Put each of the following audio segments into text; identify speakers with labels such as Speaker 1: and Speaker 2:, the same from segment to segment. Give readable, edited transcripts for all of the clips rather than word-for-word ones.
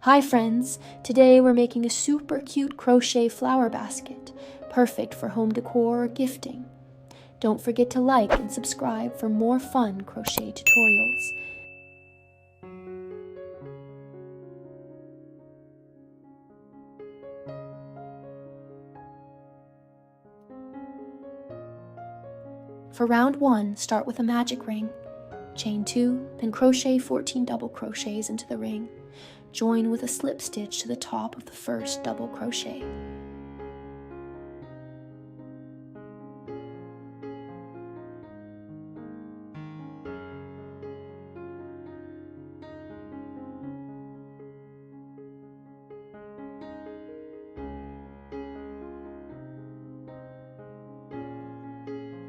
Speaker 1: Hi friends! Today we're making a super cute crochet flower basket, perfect for home decor or gifting. Don't forget to like and subscribe for more fun crochet tutorials. For round 1, start with a magic ring. Chain 2, then crochet 14 double crochets into the ring. Join with a slip stitch to the top of the first double crochet.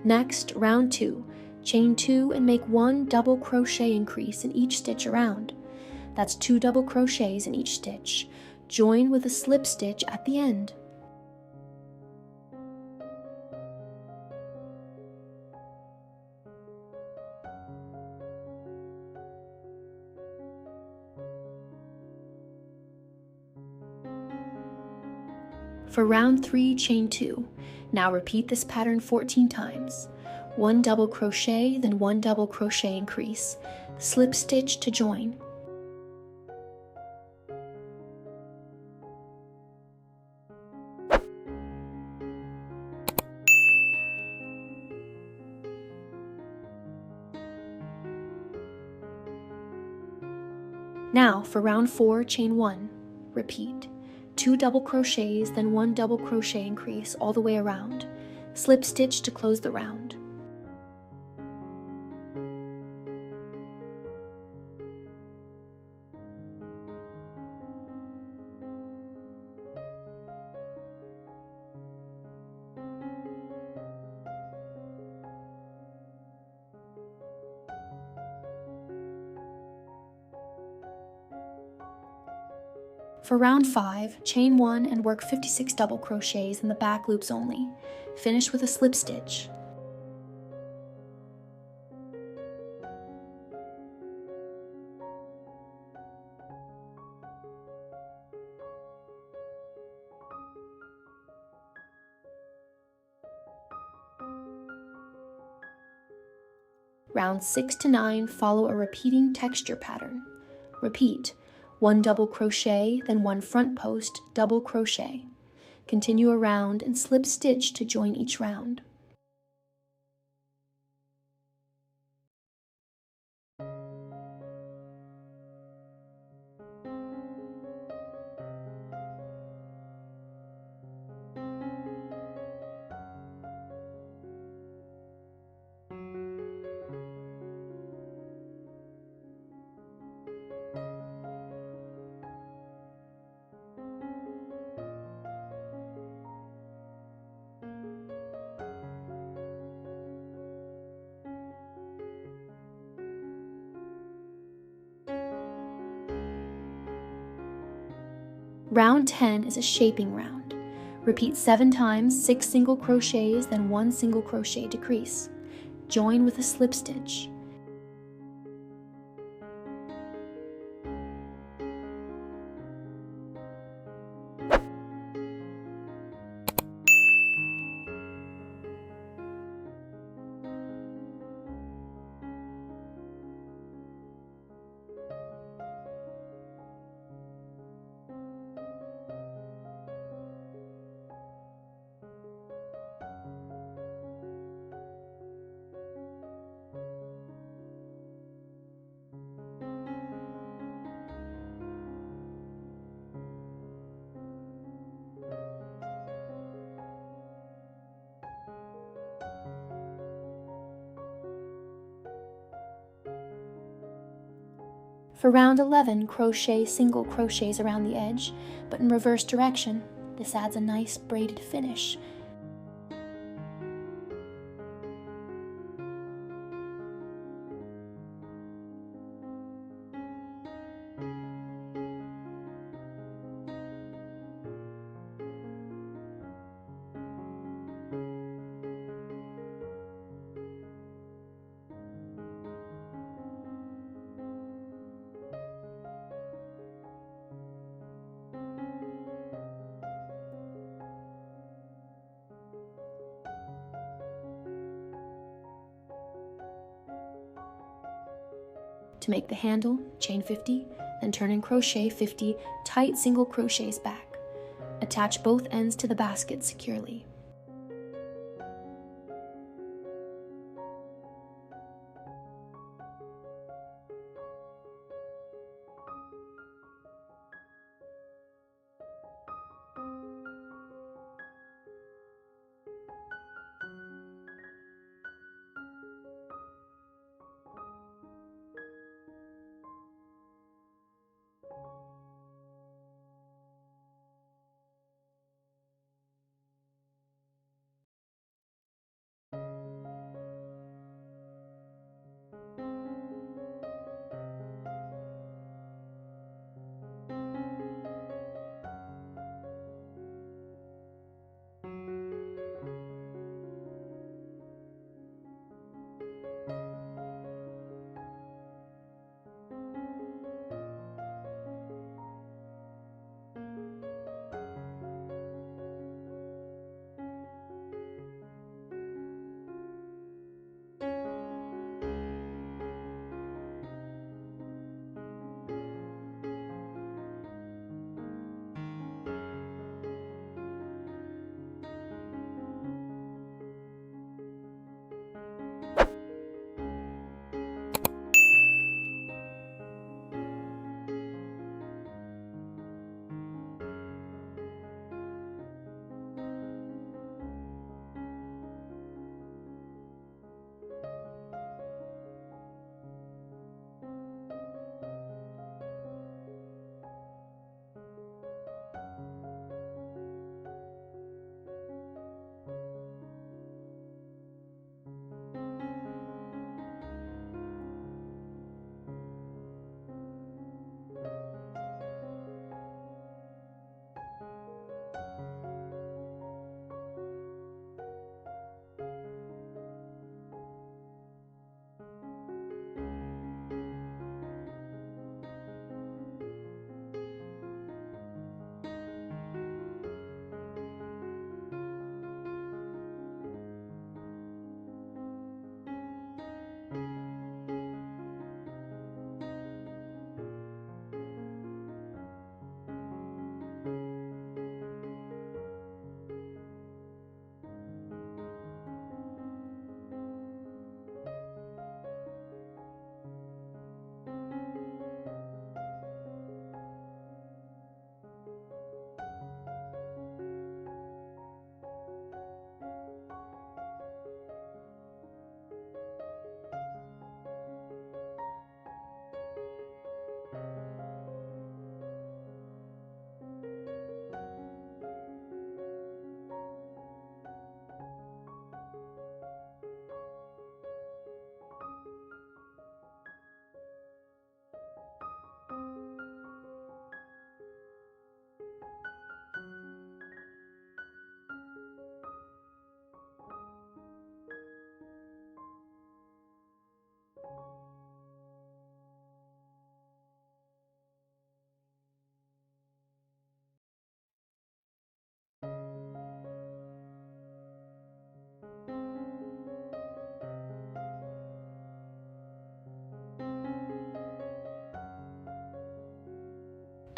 Speaker 1: Next, round 2, chain 2 and make 1 double crochet increase in each stitch around. That's 2 double crochets in each stitch. Join with a slip stitch at the end. For round 3, chain 2. Now repeat this pattern 14 times. 1 double crochet, then 1 double crochet increase. Slip stitch to join. Now for round 4, chain 1. Repeat. 2 double crochets, then 1 double crochet increase all the way around. Slip stitch to close the round. For round 5, chain 1 and work 56 double crochets in the back loops only. Finish with a slip stitch. Rounds 6 to 9 follow a repeating texture pattern. Repeat. 1 double crochet, then 1 front post double crochet. Continue around and slip stitch to join each round. Round 10 is a shaping round. Repeat 7 times 6 single crochets, then 1 single crochet decrease. Join with a slip stitch. For round 11, crochet single crochets around the edge, but in reverse direction. This adds a nice braided finish. To make the handle, chain 50, then turn and crochet 50 tight single crochets back. Attach both ends to the basket securely.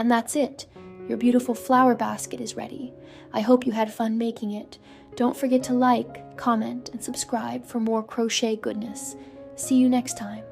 Speaker 1: And that's it. Your beautiful flower basket is ready. I hope you had fun making it. Don't forget to like, comment, and subscribe for more crochet goodness. See you next time.